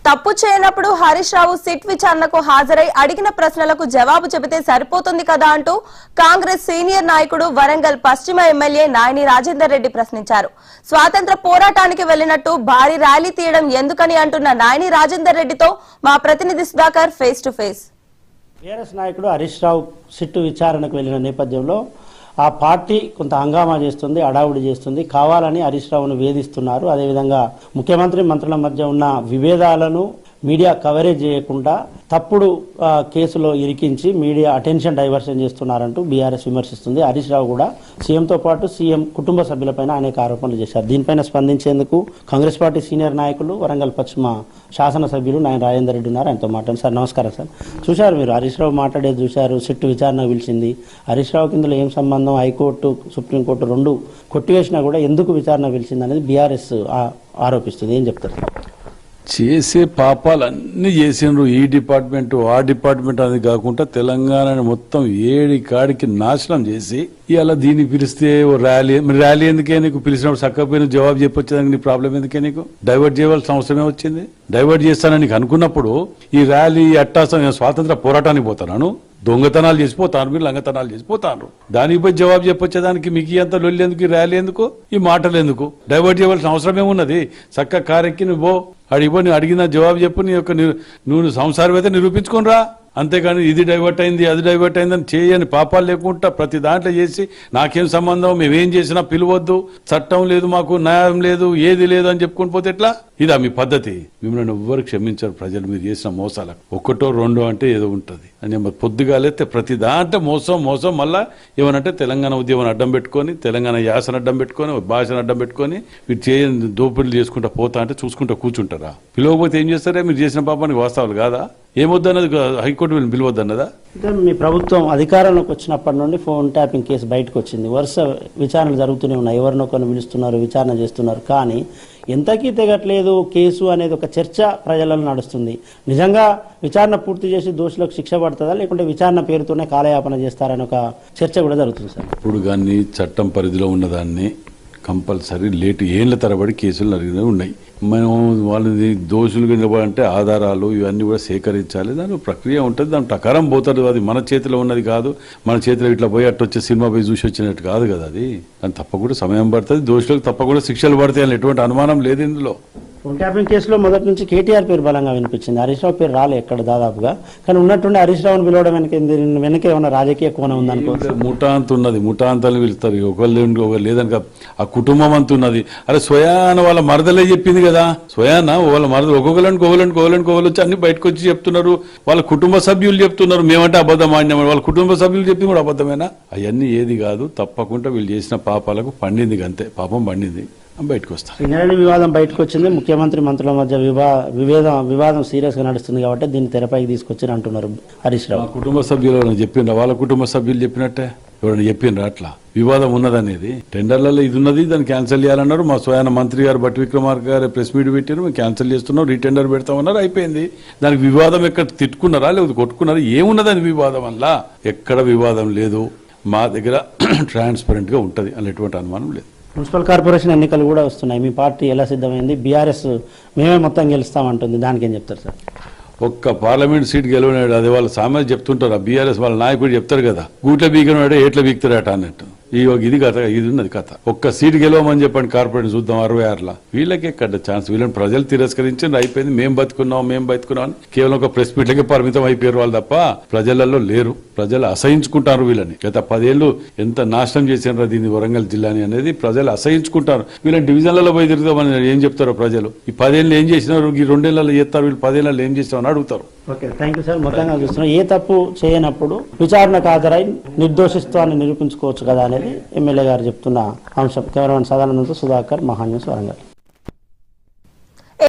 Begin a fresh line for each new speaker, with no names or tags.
తప్పు చేయనప్పుడు హరీష్ రావు సిట్ విచారణకు హాజరై అడిగిన ప్రశ్నలకు జవాబు చెబితే సరిపోతుంది కదా అంటూ కాంగ్రెస్ సీనియర్ నాయకుడు వరంగల్ పశ్చిమ ఎమ్మెల్యే నాయని రాజేందర్ రెడ్డి ప్రశ్నించారు. స్వాతంత్ర పోరాటానికి వెళ్లినట్టు భారీ ర్యాలీ తీయడం ఎందుకని అంటున్న నాయని రాజేందర్ రెడ్డితో మా ప్రతినిధి Sudhakar face to face.
TRS నాయకుడు హరీష్ రావు సిట్టు విచారణకు వెళ్లిన నేపథ్యంలో ఆ పార్టీ కొంత హంగామా చేస్తుంది, అడావుడి చేస్తుంది, కావాలని హరీష్ రావును వేధిస్తున్నారు. అదేవిధంగా ముఖ్యమంత్రి మంత్రుల మధ్య ఉన్న విభేదాలను మీడియా కవరేజ్ చేయకుండా తప్పుడు కేసులో ఇరికించి మీడియా అటెన్షన్ డైవర్షన్ చేస్తున్నారంటూ బీఆర్ఎస్ విమర్శిస్తుంది. హరీష్ రావు కూడా సీఎంతో పాటు సీఎం కుటుంబ సభ్యులపైన అనేక ఆరోపణలు చేశారు. దీనిపైన స్పందించేందుకు కాంగ్రెస్ పార్టీ సీనియర్ నాయకులు వరంగల్ పశ్చిమ శాసనసభ్యులు నాయన రాజేందర్ రెడ్డి ఉన్నారు. ఆయనతో మాట్లాడండి. సార్ నమస్కారం. సార్ చూశారు, మీరు హరీష్ రావు మాట్లాడేది చూశారు, సిట్టు విచారణ పిలిచింది. హరీష్ రావు కిందలో ఏం సంబంధం, హైకోర్టు సుప్రీంకోర్టు రెండు కొట్టివేసినా కూడా ఎందుకు విచారణ పిలిచింది అనేది బీఆర్ఎస్ ఆరోపిస్తుంది. ఏం చెప్తారు?
చేసే పాపాలన్నీ చేసిండ్రు. ఈ డిపార్ట్మెంట్ ఆ డిపార్ట్మెంట్ అనేది కాకుండా తెలంగాణని మొత్తం ఏడి కాడికి నాశనం చేసి ఇవాళ దీన్ని పిలిస్తే ర్యాలీ ఎందుకే నీకు పిలిచినప్పుడు చక్కపోయిన జవాబు చెప్పొచ్చేదానికి నీ ప్రాబ్లం ఎందుకే నీకు డైవర్ట్ చేయవలసిన అవసరమే వచ్చింది? డైవర్ట్ చేస్తానని నీకు అనుకున్నప్పుడు ఈ ర్యాలీ అట్టాసం స్వాతంత్ర పోరాటానికి పోతాను, దొంగతనాలు చేసిపోతాను, మీరు లంగతనాలు చేసిపోతాను, దానికి పోయి జవాబు చెప్పొచ్చేదానికి మీకు అంత లొల్లి ఎందుకు, ఈ ర్యాలీ ఎందుకు, ఈ మాటలు ఎందుకు? డైవర్ట్ చేయవలసిన అవసరం ఏమున్నది? చక్క కారెక్కి నువ్వు అడిగిపో, నువ్వు అడిగిన జవాబు చెప్పు, నీ యొక్క నువ్వు సంసారం అయితే నిరూపించుకొని రా. అంతేకాని ఇది డైవర్ట్ అయింది అది డైవర్ట్ అయిందని చేయని పాపాలు లేకుండా ప్రతి దాంట్లో చేసి నాకేం సంబంధం, మేమేం చేసినా పిలవద్దు, చట్టం లేదు, మాకు న్యాయం లేదు, ఏది లేదు అని చెప్పుకొని పోతే ఎట్లా? ఇదా మీ పద్ధతి? మిమ్మల్ని ఎవ్వరు క్షమించారు ప్రజలు మీరు చేసిన మోసాలకు. ఒకటో రెండో అంటే ఏదో ఉంటుంది అని పొద్దుగాలైతే ప్రతి దాంట్లో మోసం మళ్ళా ఏమనంటే తెలంగాణ ఉద్యమాన్ని అడ్డం పెట్టుకొని, తెలంగాణ యాసను అడ్డం పెట్టుకొని, భాషను అడ్డం పెట్టుకొని మీరు చేయని దోపిడీలు చేసుకుంటా పోతా అంటే చూసుకుంటా కూర్చుంటారా? పిలవకపోతే ఏం చేస్తారా? మీరు చేసిన పాపానికి వాస్తవాలు కాదా? ఏమొద్దన్నది హైకోర్టు వీళ్ళని పిలవద్దన్నదా?
మీ ప్రభుత్వం అధికారంలోకి వచ్చినప్పటి నుండి ఫోన్ ట్యాపింగ్ కేసు బయటకు వచ్చింది. వరుస విచారణలు జరుగుతూనే ఉన్నాయి. ఎవరినొకరిని పిలుస్తున్నారు, విచారణ చేస్తున్నారు, కానీ ఎంతకీ తెగట్లేదు. కేసు అనేది ఒక చర్చ ప్రజలలో నడుస్తుంది. నిజంగా విచారణ పూర్తి చేసి దోషులకు శిక్ష పడుతుందా, లేకుంటే విచారణ పేరుతోనే కాలయాపన చేస్తారని ఒక చర్చ కూడా జరుగుతుంది. సార్
ఇప్పుడు కానీ చట్టం పరిధిలో ఉన్నదాన్ని కంపల్సరీ లేటు ఏళ్ల తరబడి కేసులు జరిగినవి ఉన్నాయి. మనం వాళ్ళని దోషులుగా నిలబడంటే ఆధారాలు ఇవన్నీ కూడా సేకరించాలి. దాని ప్రక్రియ ఉంటుంది, దాని ప్రకారం పోతాడు. అది మన చేతిలో ఉన్నది కాదు. మన చేతిలో ఇట్లా పోయి అట్టు వచ్చే సినిమా పోయి చూసి వచ్చినట్టు కాదు కదా. అది దాని తప్పకుండా సమయం పడుతుంది. దోషులకు తప్పకుండా శిక్షలు పడతాయి అని ఎటువంటి అనుమానం లేదు ఇందులో.
ఫోన్ ట్యాపింగ్ కేసులో మొదటి నుంచి కేటీఆర్ పేరు బలంగా వినిపించింది. హరీష్ రావు పేరు రాలే ఎక్కడ దాదాపుగా. కానీ ఉన్నట్టుండి హరీష్ రావును పిలవడం వెనక ఏమైనా రాజకీయ కోణం ఉందనుకో.
ముఠా అంత ఉన్నది, ముఠా అంతని పిలుస్తారు. ఒకళ్ళు లేదని ఆ కుటుంబం అంత ఉన్నది. అరే స్వయాన వాళ్ళ మరదలే చెప్పింది కదా, స్వయాన వాళ్ళ మరదలు ఒక్కొక్కరికి వచ్చి అన్ని బయటకు వచ్చి చెప్తున్నారు. వాళ్ళ కుటుంబ సభ్యులు చెప్తున్నారు మేమంటే అబద్ధం ఆడినాం. వాళ్ళ కుటుంబ సభ్యులు చెప్పింది కూడా అబద్ధమేనా? అవన్నీ ఏది కాదు. తప్పకుండా వీళ్ళు చేసిన పాపాలకు పండింది, అంతే పాపం పండింది, బయటకు వస్తారు.
సింగరేణి వివాదం బయటకు వచ్చింది. ముఖ్యమంత్రి మంత్రుల మధ్య వివాదం సీరియస్ గా నడుస్తుంది కాబట్టి దీన్ని తెరపైకి తీసుకొచ్చి అంటున్నారు హరీష్ రావు.
కుటుంబ సభ్యులు చెప్పిన వాళ్ళ కుటుంబ సభ్యులు చెప్పినట్టే ఎవరైనా చెప్పిండ్రా అట్లా వివాదం ఉన్నదనేది? టెండర్లలో ఇది ఉన్నది, దాన్ని క్యాన్సిల్ చేయాలన్నారు. మా స్వయాన మంత్రి గారు బట్టి విక్రమార్క గారు ప్రెస్ మీట్ పెట్టారు, మేము క్యాన్సిల్ చేస్తున్నాం, రీటెండర్ పెడతామన్నారు, అయిపోయింది. దానికి వివాదం ఎక్కడ తిట్టుకున్నారా లేకపోతే కొట్టుకున్నారా? ఏమున్నదని వివాదం వల్ల? ఎక్కడ వివాదం లేదు. మా దగ్గర ట్రాన్స్పరెంట్ గా ఉంటది అని ఎటువంటి అనుమానం లేదు.
మున్సిపల్ కార్పొరేషన్ ఎన్నికలు కూడా వస్తున్నాయి. మీ పార్టీ ఎలా సిద్ధమైంది? బీఆర్ఎస్ మేమే మొత్తం గెలుస్తామంటుంది, దానికి ఏం చెప్తారు సార్?
ఒక్క పార్లమెంట్ సీట్ గెలవనాడు, అది వాళ్ళ సామాన్య చెప్తుంటారు. ఆ బీఆర్ఎస్ వాళ్ళ నాయకుడు చెప్తారు కదా, గూట్ల బీగనాడే ఏట్ల బీక్తారట అన్నట్టు. ఇది కథ, ఇది ఉన్నది కథ. ఒక్క సీట్ గెలవమని చెప్పండి కార్పొరేట్ చూద్దాం 66లా. వీళ్ళకి ఎక్కడ ఛాన్స్? వీళ్ళని ప్రజలు తిరస్కరించింది, అయిపోయింది. మేము బతుకున్నాం అని కేవలం ఒక ప్రెస్ మీట్లకే పరిమితం అయిపోయారు వాళ్ళు తప్ప ప్రజలలో లేరు. ప్రజలు అసహించుకుంటారు వీళ్ళని. గత 10 ఏళ్ళు ఎంత నాశనం చేసినారో దీన్ని వరంగల్ జిల్లాని అనేది ప్రజలు అసహించుకుంటారు. వీళ్ళని డివిజన్లలో పోయి తిరుగుతామని ఏం చెప్తారో ప్రజలు? ఈ 10 ఏళ్ళు ఏం చేసినారు, ఈ 2 ఏళ్లలో చేస్తారు, వీళ్ళు 10 ఏళ్ళలో ఏం చేస్తామని అడుగుతారు.
Okay, thank you sir. మొత్తంగా చూస్తున్నాం, ఏ తప్పు చేయనప్పుడు విచారణకు హాజరై నిర్దోషిత్వాన్ని నిరూపించుకోవచ్చు కదా అనేది ఎమ్మెల్యే గారు చెప్తున్న అంశం. కెమెరామెన్ సదానందంతో సుధాకర్, మహా న్యూస్ వరంగల్.